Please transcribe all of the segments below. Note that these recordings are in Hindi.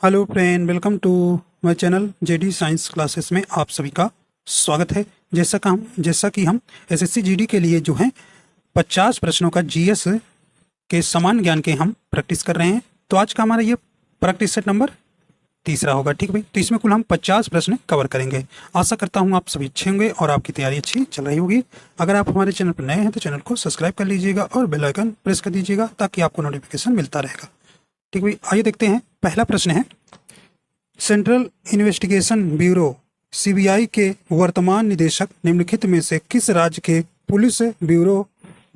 Hello friend, welcome to my channel JD science classes में आप सभी का स्वागत है। जैसा कि हम एसएससी जीडी के लिए जो है 50 प्रश्नों का जीएस के समान ज्ञान के हम प्रैक्टिस कर रहे हैं। तो आज का हमारा ये प्रैक्टिस सेट नंबर तीसरा होगा। ठीक भाई, तो इसमें कुल हम 50 प्रश्न कवर करेंगे। आशा करता हूँ आप सभी अच्छे होंगे और आपकी तैयारी अच्छी चल रही होगी। अगर आप हमारे चैनल पर नए हैं तो चैनल को सब्सक्राइब कर लीजिएगा और बेल आइकन प्रेस कर दीजिएगा ताकि आपको नोटिफिकेशन मिलता रहेगा। ठीक भाई, आइए देखते हैं। पहला प्रश्न है, सेंट्रल इन्वेस्टिगेशन ब्यूरो सीबीआई के वर्तमान निदेशक निम्नलिखित में से किस राज्य के पुलिस ब्यूरो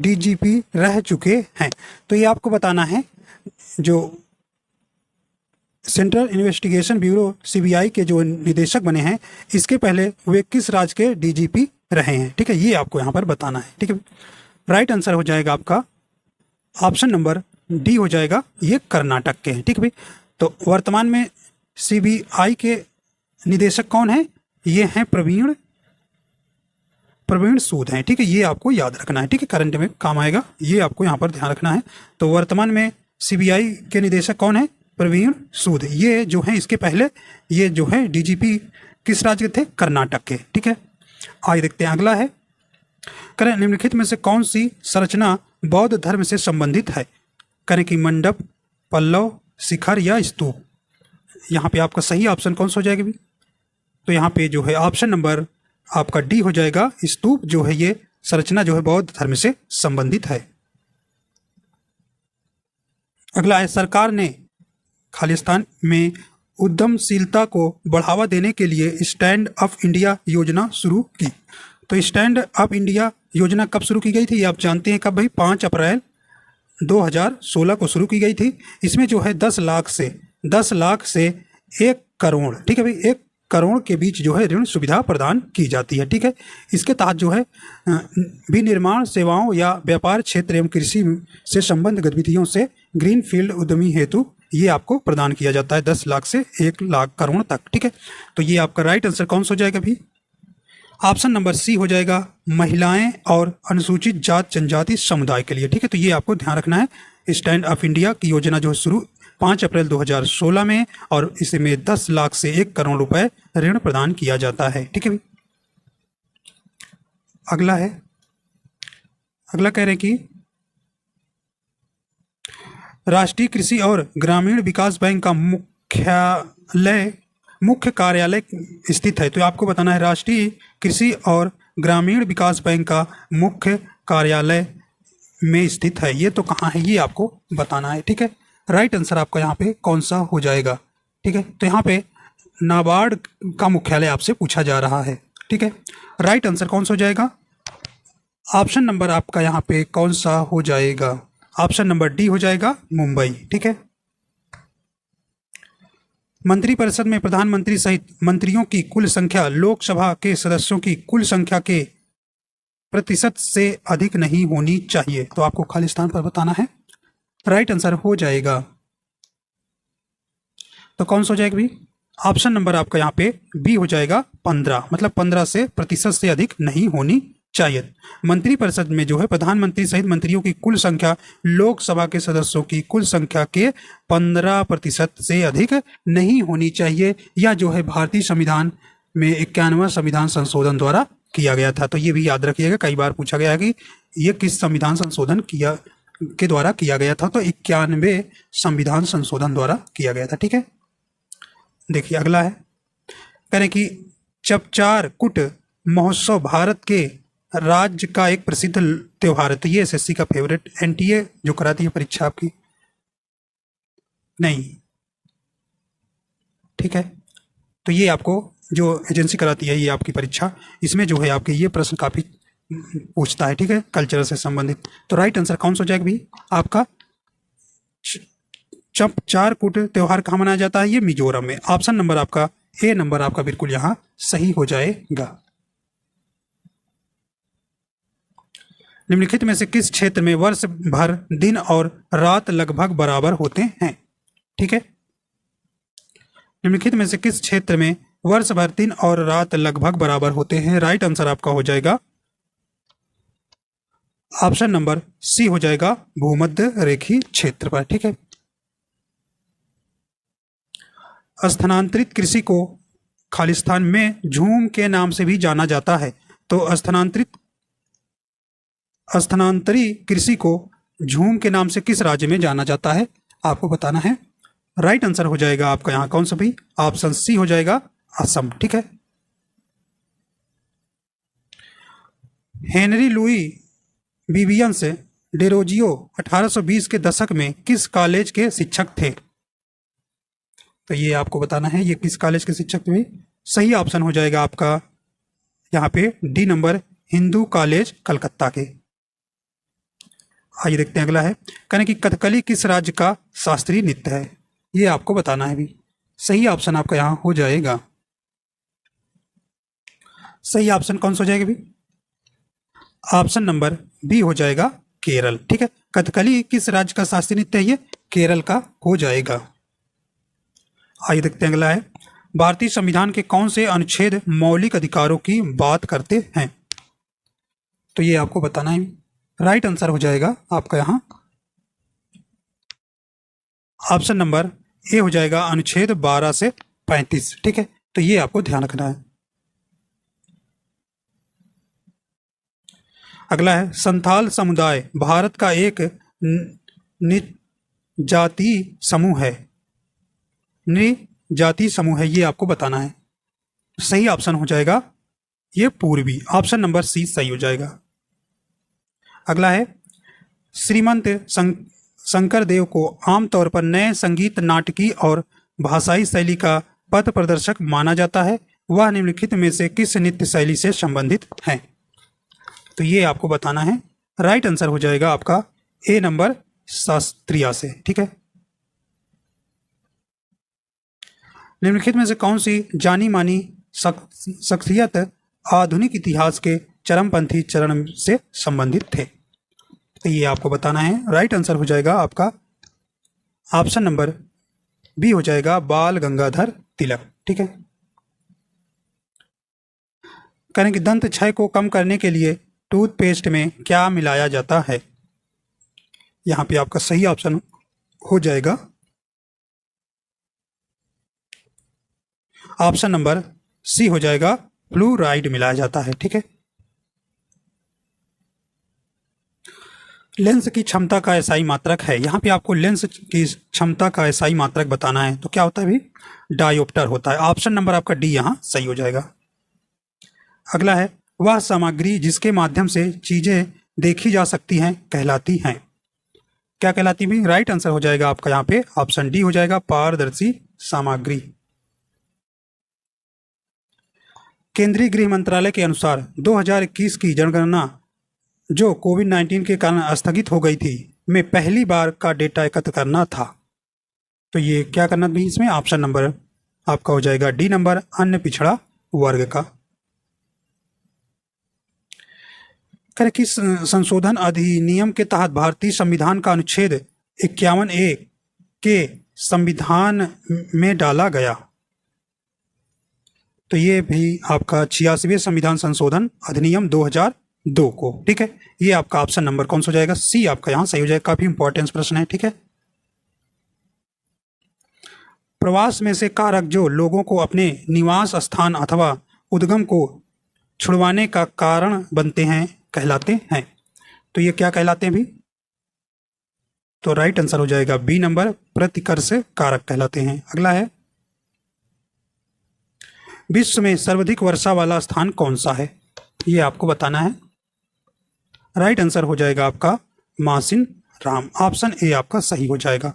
डीजीपी रह चुके हैं? तो ये आपको बताना है। जो सेंट्रल इन्वेस्टिगेशन ब्यूरो सीबीआई के जो निदेशक बने हैं, इसके पहले वे किस राज्य के डीजीपी रहे हैं। ठीक है, ये आपको यहाँ पर बताना है। ठीक है, राइट आंसर हो जाएगा आपका ऑप्शन नंबर डी हो जाएगा, ये कर्नाटक के हैं। ठीक है भाई, तो वर्तमान में सीबीआई के निदेशक कौन है? ये हैं प्रवीण सूद हैं। ठीक है, ये आपको याद रखना है। ठीक है, करंट में काम आएगा, ये आपको यहाँ पर ध्यान रखना है। तो वर्तमान में सीबीआई के निदेशक कौन है? प्रवीण सूद। ये जो है इसके पहले ये जो है डीजीपी किस राज्य के थे? कर्नाटक के। ठीक है, आइए देखते हैं। अगला है, करें निम्नलिखित में से कौन सी संरचना बौद्ध धर्म से संबंधित है? करें कि मंडप, पल्लव, शिखर या स्तूप। यहाँ पे आपका सही ऑप्शन कौन सा हो जाएगा भी? तो यहाँ पे जो है ऑप्शन नंबर आपका डी हो जाएगा, स्तूप जो है ये संरचना जो है बौद्ध धर्म से संबंधित है। अगला है, सरकार ने खालिस्तान में उद्यमशीलता को बढ़ावा देने के लिए स्टैंड अप इंडिया योजना शुरू की। तो स्टैंड अप इंडिया योजना कब शुरू की गई थी? ये आप जानते हैं कब भाई? 5 अप्रैल 2016 को शुरू की गई थी। इसमें जो है 10 लाख से 1 करोड़, ठीक है भाई, 1 करोड़ के बीच जो है ऋण सुविधा प्रदान की जाती है। ठीक है, इसके तहत जो है विनिर्माण सेवाओं या व्यापार क्षेत्र एवं कृषि से संबंध गतिविधियों से ग्रीन फील्ड उद्यमी हेतु ये आपको प्रदान किया जाता है 10 लाख से 1 लाख करोड़ तक। ठीक है, तो ये आपका राइट आंसर कौन सा हो जाएगा भी? ऑप्शन नंबर सी हो जाएगा, महिलाएं और अनुसूचित जात जनजाति समुदाय के लिए। ठीक है, तो ये आपको ध्यान रखना है। स्टैंड अप इंडिया की योजना जो शुरू 5 अप्रैल 2016 में, और इसमें 10 लाख से 1 करोड़ रुपए ऋण प्रदान किया जाता है। ठीक है भाई, अगला है, अगला कह रहे हैं कि राष्ट्रीय कृषि और ग्रामीण विकास बैंक का मुख्य कार्यालय स्थित है। तो आपको बताना है राष्ट्रीय कृषि और ग्रामीण विकास बैंक का मुख्य कार्यालय में स्थित है। ये तो कहाँ है ये आपको बताना है। ठीक है, राइट आंसर आपका यहाँ पे कौन सा हो जाएगा? ठीक है, तो यहाँ पे नाबार्ड का मुख्यालय आपसे पूछा जा रहा है। ठीक है, राइट आंसर कौन सा हो जाएगा? ऑप्शन नंबर आपका यहाँ पे कौन सा हो जाएगा? ऑप्शन नंबर डी हो जाएगा, मुंबई। ठीक है, मंत्रिपरिषद में प्रधानमंत्री सहित मंत्रियों की कुल संख्या लोकसभा के सदस्यों की कुल संख्या के प्रतिशत से अधिक नहीं होनी चाहिए। तो आपको खालिस्तान पर बताना है। राइट आंसर हो जाएगा, तो कौन सा हो जाएगा भी? ऑप्शन नंबर आपका यहाँ पे बी हो जाएगा, 15। मतलब 15 से प्रतिशत से अधिक नहीं होनी चाहिए। मंत्रिपरिषद में जो है प्रधानमंत्री सहित मंत्रियों की कुल संख्या लोकसभा के सदस्यों की कुल संख्या के 15% से अधिक नहीं होनी चाहिए। यह जो है भारतीय संविधान में 91वां संविधान संशोधन द्वारा किया गया था। तो ये भी याद रखिएगा, कई बार पूछा गया है कि ये किस संविधान संशोधन के द्वारा किया गया था। तो 91वें संविधान संशोधन द्वारा किया गया था। ठीक है, देखिए अगला है, कह रहे कि चपचार कुट महोत्सव भारत के राज्य का एक प्रसिद्ध त्योहार है। तो ये एसएससी का फेवरेट, एनटीए जो कराती है परीक्षा आपकी नहीं। ठीक है, तो ये आपको जो एजेंसी कराती है ये आपकी परीक्षा, इसमें जो है आपके ये प्रश्न काफी पूछता है। ठीक है, कल्चर से संबंधित। तो राइट आंसर कौन सा हो जाएगा भी आपका? चपचारकूट त्योहार कहाँ मनाया जाता है? ये मिजोरम में। ऑप्शन नंबर आपका ए नंबर आपका बिल्कुल यहाँ सही हो जाएगा। निम्नलिखित में से किस क्षेत्र में वर्ष भर दिन और रात लगभग बराबर होते हैं? ठीक है, निम्नलिखित में से किस क्षेत्र में वर्ष भर दिन और रात लगभग बराबर होते हैं? राइट आंसर आपका हो जाएगा ऑप्शन नंबर सी हो जाएगा, भूमध्य रेखीय क्षेत्र पर। ठीक है, स्थानांतरित कृषि को खालिस्तान में झूम के नाम से भी जाना जाता है। तो स्थानांतरी कृषि को झूम के नाम से किस राज्य में जाना जाता है, आपको बताना है। राइट आंसर हो जाएगा आपका यहाँ कौन सा भी, ऑप्शन सी हो जाएगा, असम। ठीक है। हेनरी लुई विवियंस डेरोजियो 1820 के दशक में किस कॉलेज के शिक्षक थे? तो ये आपको बताना है ये किस कॉलेज के शिक्षक थे। सही ऑप्शन हो जाएगा आपका यहाँ पे D number, Hindu college Calcutta के। आइए देखते हैं अगला है। कहने कि कथकली किस राज्य का शास्त्रीय नृत्य है, ये आपको बताना है भी। सही ऑप्शन आपका यहाँ हो जाएगा, सही ऑप्शन कौन सा हो जाएगा भी, ऑप्शन नंबर बी हो जाएगा, केरल। ठीक है। कथकली किस राज्य का शास्त्रीय नृत्य है, ये केरल का हो जाएगा। आइए देखते हैं अगला है। भारतीय संविधान के कौन से अनुच्छेद मौलिक अधिकारों की बात करते हैं? तो ये आपको बताना है। राइट आंसर हो जाएगा आपका यहाँ ऑप्शन नंबर ए हो जाएगा, अनुच्छेद 12 से 35। ठीक है। तो ये आपको ध्यान रखना है। अगला है। संथाल समुदाय भारत का एक जातीय समूह है, जातीय समूह है, ये आपको बताना है। सही ऑप्शन हो जाएगा ये पूर्वी, ऑप्शन नंबर सी सही हो जाएगा। अगला है। श्रीमंत शंकर देव को आमतौर पर नए संगीत, नाटकी और भाषाई शैली का पथ प्रदर्शक माना जाता है। वह निम्नलिखित में से किस नृत्य शैली से संबंधित है? तो ये आपको बताना है। राइट आंसर हो जाएगा आपका ए नंबर, शास्त्रीय से। ठीक है। निम्नलिखित में से कौन सी जानी मानी शख्सियत आधुनिक इतिहास के चरमपंथी चरण से संबंधित थे? तो ये आपको बताना है। राइट आंसर हो जाएगा आपका ऑप्शन नंबर बी हो जाएगा, बाल गंगाधर तिलक। ठीक है। करें कि दंत क्षय को कम करने के लिए टूथपेस्ट में क्या मिलाया जाता है? यहाँ पे आपका सही ऑप्शन हो जाएगा ऑप्शन नंबर सी हो जाएगा, फ्लूराइड मिलाया जाता है। ठीक है। लेंस की क्षमता का एसआई मात्रक है, यहाँ पे आपको लेंस की क्षमता का एसआई मात्रक बताना है। तो क्या होता है भी, डायोप्टर होता है। ऑप्शन नंबर आपका डी यहाँ सही हो जाएगा। अगला है। वह सामग्री जिसके माध्यम से चीजें देखी जा सकती हैं कहलाती हैं, क्या कहलाती भी? राइट आंसर हो जाएगा आपका यहाँ पे ऑप्शन डी हो जाएगा, पारदर्शी सामग्री। केंद्रीय गृह मंत्रालय के अनुसार 2021 की जनगणना जो कोविड-19 के कारण स्थगित हो गई थी में पहली बार का डेटा एकत्र करना था। तो ये क्या करना भी इसमें, ऑप्शन नंबर आपका हो जाएगा डी नंबर, अन्य पिछड़ा वर्ग का। करें कि संशोधन अधिनियम के तहत भारतीय संविधान का अनुच्छेद 51A के संविधान में डाला गया। तो ये भी आपका 86वें संविधान संशोधन अधिनियम 2002 को। ठीक है। ये आपका ऑप्शन नंबर कौन सा हो जाएगा, सी आपका यहाँ सही हो जाएगा। काफी इंपॉर्टेंट प्रश्न है। ठीक है। प्रवास में से कारक जो लोगों को अपने निवास स्थान अथवा उद्गम को छुड़वाने का कारण बनते हैं कहलाते हैं। तो ये क्या कहलाते हैं भी? तो राइट आंसर हो जाएगा बी नंबर, प्रतिकर्ष कारक कहलाते हैं। अगला है। विश्व में सर्वाधिक वर्षा वाला स्थान कौन सा है, ये आपको बताना है। राइट आंसर हो जाएगा आपका मासिन राम, ऑप्शन ए आपका सही हो जाएगा।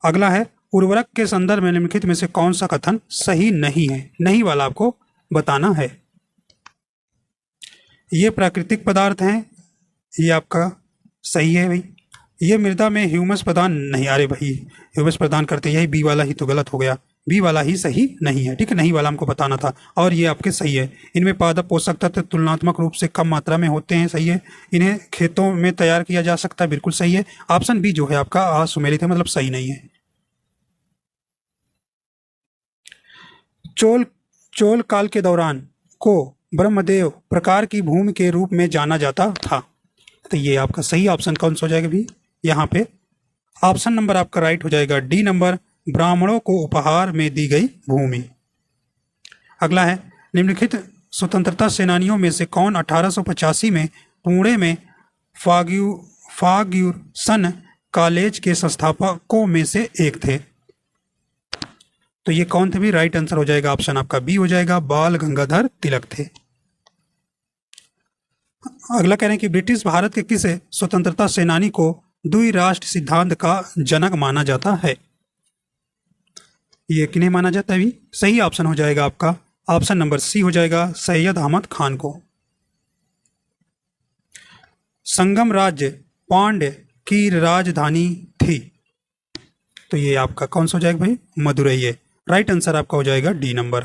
अगला है। उर्वरक के संदर्भ में निम्नलिखित में से कौन सा कथन सही नहीं है? नहीं वाला आपको बताना है। ये प्राकृतिक पदार्थ हैं, ये आपका सही है भाई। ये मृदा में ह्यूमस प्रदान नहीं, अरे भाई ह्यूमस प्रदान करते, यही बी वाला ही तो गलत हो गया, बी वाला ही सही नहीं है। ठीक है। नहीं वाला हमको बताना था, और ये आपके सही है। इनमें पादप पोषक तत्व तुलनात्मक रूप से कम मात्रा में होते हैं, सही है। इन्हें खेतों में तैयार किया जा सकता है, बिल्कुल सही है। ऑप्शन बी जो है आपका असुमेलित है, मतलब सही नहीं है। चोल काल के दौरान को ब्रह्मदेव प्रकार की भूमि के रूप में जाना जाता था। तो ये आपका सही ऑप्शन कौन सा हो जाएगा भी? यहाँ पे ऑप्शन नंबर आपका राइट हो जाएगा डी नंबर, ब्राह्मणों को उपहार में दी गई भूमि। अगला है, निम्नलिखित स्वतंत्रता सेनानियों में से कौन 1885 में पुणे में फाग्यूसन कॉलेज के संस्थापकों में से एक थे? तो ये कौन थे भी? राइट आंसर हो जाएगा ऑप्शन आपका बी हो जाएगा, बाल गंगाधर तिलक थे। अगला कह रहे हैं कि ब्रिटिश भारत के किस स्वतंत्रता सेनानी को द्विराष्ट्र सिद्धांत का जनक माना जाता है? ये किन्हें माना जाता है भी? सही ऑप्शन हो जाएगा आपका ऑप्शन नंबर सी हो जाएगा, सैयद अहमद खान को। संगम राज्य पांड्य की राजधानी थी, तो ये आपका कौन सा हो जाएगा भाई? मदुरई है। राइट आंसर आपका हो जाएगा डी नंबर।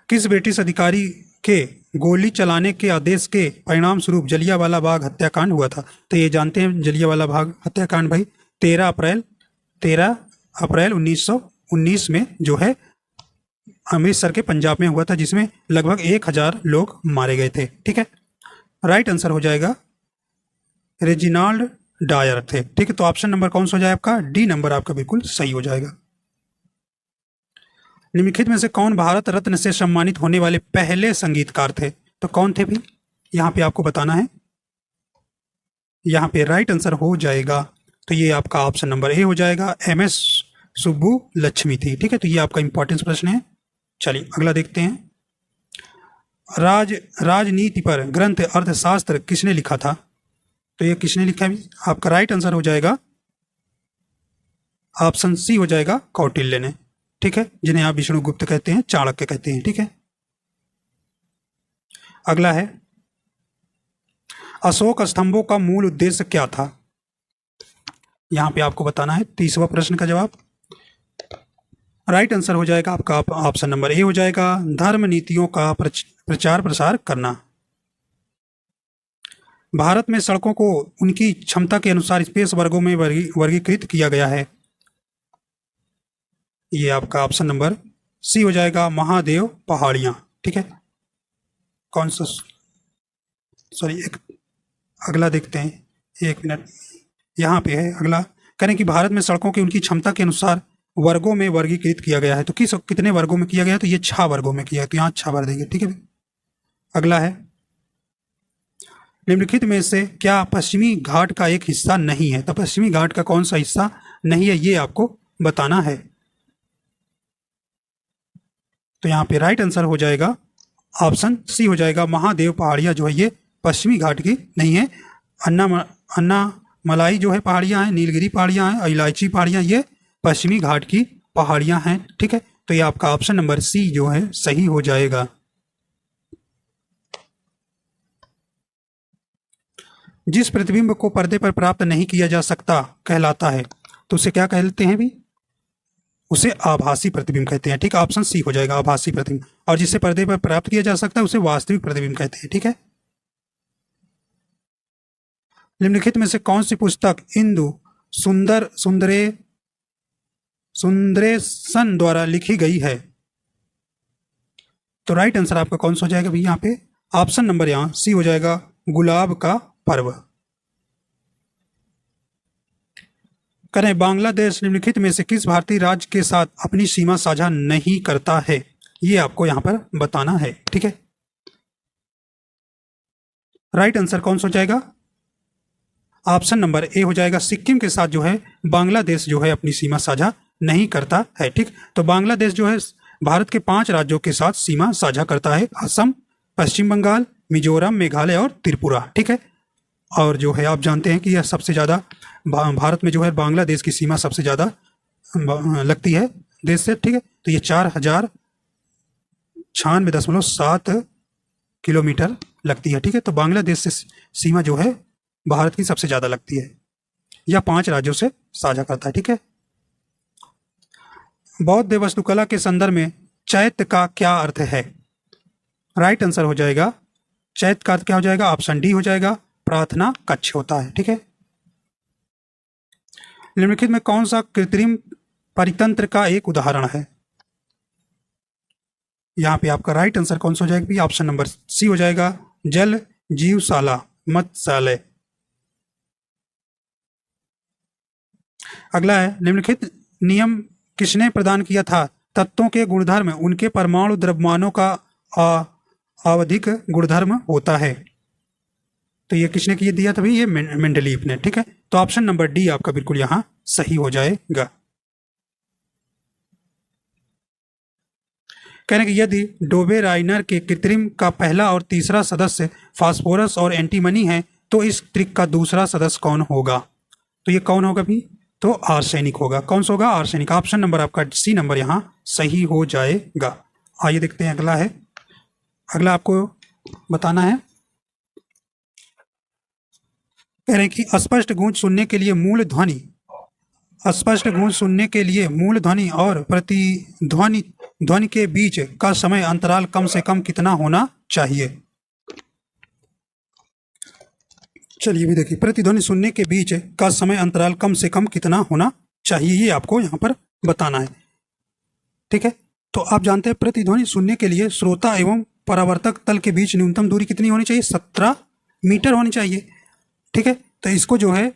किस ब्रिटिश अधिकारी के गोली चलाने के आदेश के परिणाम स्वरूप जलियांवाला बाग हत्याकांड हुआ था? तो ये जानते हैं जलियांवाला बाग हत्याकांड भाई 13 अप्रैल 1919 में जो है अमृतसर के पंजाब में हुआ था, जिसमें लगभग 1000 लोग मारे गए थे। ठीक है, राइट आंसर हो जाएगा रेजिनाल्ड डायर थे। ठीक है, तो ऑप्शन नंबर कौन सा हो जाएगा आपका? डी नंबर आपका बिल्कुल सही हो जाएगा। निम्नलिखित में से कौन भारत रत्न से सम्मानित होने वाले पहले संगीतकार थे? तो कौन थे भी? यहाँ पे आपको बताना है। यहाँ पे राइट आंसर हो जाएगा, तो ये आपका ऑप्शन नंबर ए हो जाएगा, एम एस सुब्बू लक्ष्मी थी। ठीक है, तो ये आपका इंपॉर्टेंट प्रश्न है। चलिए अगला देखते हैं। राजनीति पर ग्रंथ अर्थशास्त्र किसने लिखा था? तो ये किसने लिखा है? आपका राइट आंसर हो जाएगा ऑप्शन सी हो जाएगा, कौटिल्य ने। ठीक है, जिन्हें आप विष्णुगुप्त कहते हैं, चाणक्य कहते हैं। ठीक है, अगला है, अशोक स्तंभों का मूल उद्देश्य क्या था? यहां पे आपको बताना है 30वां प्रश्न का जवाब। राइट आंसर हो जाएगा आपका ऑप्शन नंबर ए हो जाएगा, धर्म नीतियों का प्रचार प्रसार करना। भारत में सड़कों को उनकी क्षमता के अनुसार स्पेस वर्गों में वर्गीकृत किया गया है। ये आपका ऑप्शन नंबर सी हो जाएगा, महादेव पहाड़ियां। ठीक है, कौन सा? सॉरी, एक अगला देखते हैं, एक मिनट। यहाँ पे है अगला, करें कि भारत में सड़कों की उनकी क्षमता के अनुसार वर्गों में वर्गीकृत किया गया है। तो कितने वर्गों में किया गया है? तो ये 6 वर्गों में किया है, तो यहाँ 6 भर देंगे। ठीक है, अगला है, निम्नलिखित में से क्या पश्चिमी घाट का एक हिस्सा नहीं है? तो पश्चिमी घाट का कौन सा हिस्सा नहीं है, ये आपको बताना है। तो यहाँ पे राइट आंसर हो जाएगा ऑप्शन सी हो जाएगा, महादेव पहाड़ियाँ जो है ये पश्चिमी घाट की नहीं है। अन्नामलाई जो है पहाड़ियाँ हैं, नीलगिरी पहाड़ियाँ हैं, इलायची पहाड़ियाँ, ये पश्चिमी घाट की पहाड़ियाँ हैं। ठीक है, तो ये आपका ऑप्शन नंबर सी जो है सही हो जाएगा। जिस प्रतिबिंब को पर्दे पर प्राप्त नहीं किया जा सकता कहलाता है, तो उसे क्या कहते हैं भी? उसे आभासी प्रतिबिंब कहते हैं। ठीक है, ऑप्शन सी हो जाएगा, आभासी प्रतिबिंब। और जिसे पर्दे पर प्राप्त किया जा सकता है उसे वास्तविक प्रतिबिंब कहते हैं। ठीक है, निम्नलिखित में से कौन सी पुस्तक इंदु सुंदरेशन द्वारा लिखी गई है? तो राइट आंसर आपका कौन सा हो जाएगा भी? यहाँ पे ऑप्शन नंबर यहाँ सी हो जाएगा, गुलाब का पर्व। करें, बांग्लादेश निम्नलिखित में से किस भारतीय राज्य के साथ अपनी सीमा साझा नहीं करता है? ये आपको यहां पर बताना है। ठीक है, राइट आंसर कौन सा हो जाएगा? ऑप्शन नंबर ए हो जाएगा, सिक्किम के साथ जो है बांग्लादेश जो है अपनी सीमा साझा नहीं करता है। ठीक, तो बांग्लादेश जो है भारत के 5 राज्यों के साथ सीमा साझा करता है, असम, पश्चिम बंगाल, मिजोरम, मेघालय और त्रिपुरा। ठीक है, और जो है आप जानते हैं कि यह सबसे ज़्यादा भारत में जो है बांग्लादेश की सीमा सबसे ज़्यादा लगती है देश से। ठीक है, तो ये 4096.7 किलोमीटर लगती है। ठीक है, तो बांग्लादेश से सीमा जो है भारत की सबसे ज़्यादा लगती है, यह 5 राज्यों से साझा करता है। ठीक है, बौद्ध वास्तुकला के संदर्भ में चैत्य का क्या अर्थ है? राइट आंसर हो जाएगा, चैत्य का अर्थ क्या हो जाएगा? ऑप्शन डी हो जाएगा, प्रार्थना कक्ष होता है। ठीक है, निम्नलिखित में कौन सा कृत्रिम परितंत्र का एक उदाहरण है? यहाँ पे आपका राइट आंसर कौन सा हो जाएगा? ऑप्शन नंबर सी हो जाएगा, जल जीवशाला मत्स्यालय। अगला है, निम्नलिखित नियम किसने प्रदान किया था? तत्वों के गुणधर्म उनके परमाणु द्रव्यमानों का आवधिक गुणधर्म होता है। तो ये किसने किए दिया था भाई? ये मेंडलीव ने। ठीक है, तो ऑप्शन नंबर डी आपका बिल्कुल यहाँ सही हो जाएगा। कहने कि यदि डोबे राइनर के कृत्रिम का पहला और तीसरा सदस्य फास्फोरस और एंटीमनी है तो इस ट्रिक का दूसरा सदस्य कौन होगा? तो ये कौन होगा भी? तो आर्सेनिक होगा। कौन सा होगा? आर्सेनिक। ऑप्शन नंबर आपका सी नंबर यहाँ सही हो जाएगा। आइए देखते हैं अगला है। अगला आपको बताना है, कह रहे हैं कि स्पष्ट गूंज सुनने के लिए मूल ध्वनि, स्पष्ट गूंज सुनने के लिए मूल ध्वनि और प्रतिध्वनि ध्वनि के बीच का समय अंतराल कम से कम कितना होना चाहिए? चलिए भी देखिए, प्रतिध्वनि सुनने के बीच का समय अंतराल कम से कम कितना होना चाहिए, ये आपको यहाँ पर बताना है। ठीक है, तो आप जानते हैं प्रतिध्वनि सुनने के लिए श्रोता एवं परावर्तक तल के बीच न्यूनतम दूरी कितनी होनी चाहिए? 17 मीटर होनी चाहिए। ठीक है, तो इसको जो है,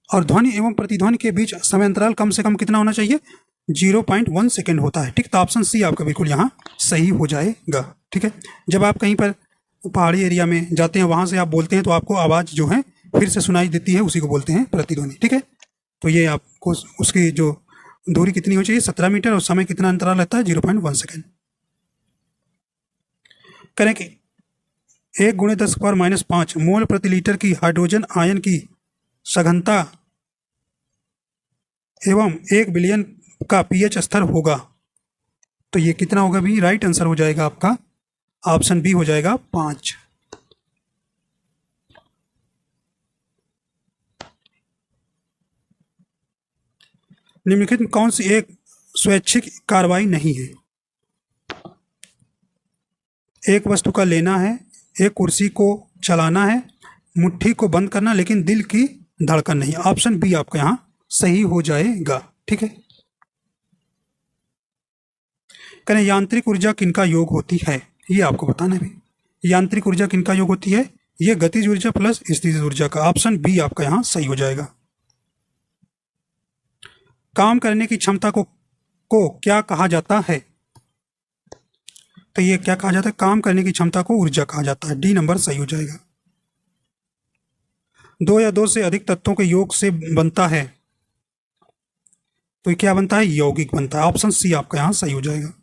और ध्वनि एवं प्रतिध्वनि के बीच समय अंतराल कम से कम कितना होना चाहिए? 0.1 सेकेंड होता है। ठीक, तो ऑप्शन सी आपका बिल्कुल यहाँ सही हो जाएगा। ठीक है, जब आप कहीं पर पहाड़ी एरिया में जाते हैं, वहाँ से आप बोलते हैं तो आपको आवाज़ जो है फिर से सुनाई देती है, उसी को बोलते हैं प्रतिध्वनि। ठीक है, तो ये आपको उसकी जो दूरी कितनी होनी चाहिए? 17 मीटर, और समय कितना अंतराल रहता है? 0.1 सेकेंड। करें कि 1 × 10⁻⁵ मोल प्रति लीटर की हाइड्रोजन आयन की सघनता एवं 1 बिलियन का पीएच स्तर होगा, तो ये कितना होगा भी? राइट आंसर हो जाएगा आपका ऑप्शन बी हो जाएगा 5। निम्नलिखित में कौन सी एक स्वैच्छिक कार्रवाई नहीं है? एक वस्तु का लेना है, एक कुर्सी को चलाना है, मुट्ठी को बंद करना, लेकिन दिल की धड़कन नहीं। ऑप्शन बी आपका यहाँ सही हो जाएगा। ठीक है, करें यांत्रिक ऊर्जा किनका योग होती है? ये आपको बताना है। यांत्रिक ऊर्जा किनका योग होती है? ये गतिज ऊर्जा प्लस स्थितिज ऊर्जा का। ऑप्शन बी आपका यहाँ सही हो जाएगा। काम करने की क्षमता को क्या कहा जाता है? तो ये क्या कहा जाता है? काम करने की क्षमता को ऊर्जा कहा जाता है। डी नंबर सही हो जाएगा। 2 या 2 से अधिक तत्वों के योग से बनता है, तो ये क्या बनता है? यौगिक बनता है। ऑप्शन सी आपका यहाँ सही हो जाएगा।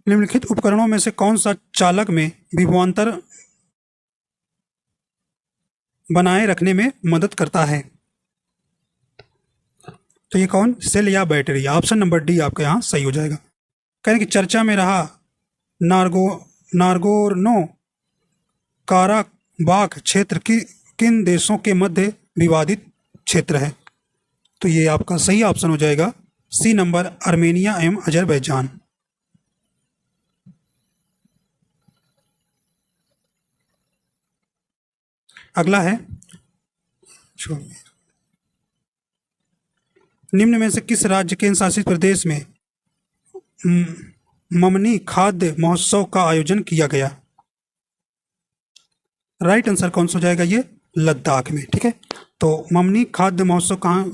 निम्नलिखित उपकरणों में से कौन सा चालक में विभवांतर बनाए रखने में मदद करता है? तो ये कौन? सेल या बैटरी? ऑप्शन नंबर डी आपका यहाँ सही हो जाएगा। कहें कि चर्चा में रहा नागोर्नो काराबाख क्षेत्र किन देशों के मध्य विवादित क्षेत्र है? तो ये आपका सही ऑप्शन हो जाएगा सी नंबर, आर्मेनिया एवं अजरबैजान। अगला है, निम्न में से किस राज्य केंद्र शासित प्रदेश में ममनी खाद्य महोत्सव का आयोजन किया गया? राइट आंसर कौन सा हो जाएगा? ये लद्दाख में। ठीक है, तो ममनी खाद्य महोत्सव कहाँ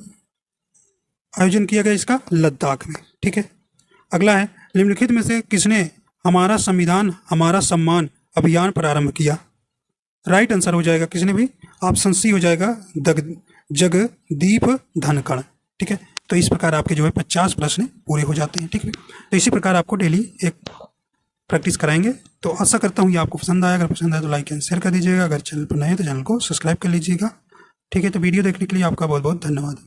आयोजन किया गया? इसका लद्दाख में। ठीक है, अगला है, निम्नलिखित में से किसने हमारा संविधान हमारा सम्मान अभियान प्रारंभ किया? राइट आंसर हो जाएगा किसने भी? ऑप्शन सी हो जाएगा जगदीप धनखड़। ठीक है, तो इस प्रकार आपके जो है 50 प्रश्न पूरे हो जाते हैं। ठीक है, तो इसी प्रकार आपको डेली एक प्रैक्टिस कराएंगे। तो आशा करता हूँ ये आपको पसंद आया। अगर पसंद आया तो लाइक एंड शेयर कर दीजिएगा। अगर चैनल पर नए हैं तो चैनल को सब्सक्राइब कर लीजिएगा। ठीक है, तो वीडियो देखने के लिए आपका बहुत बहुत धन्यवाद।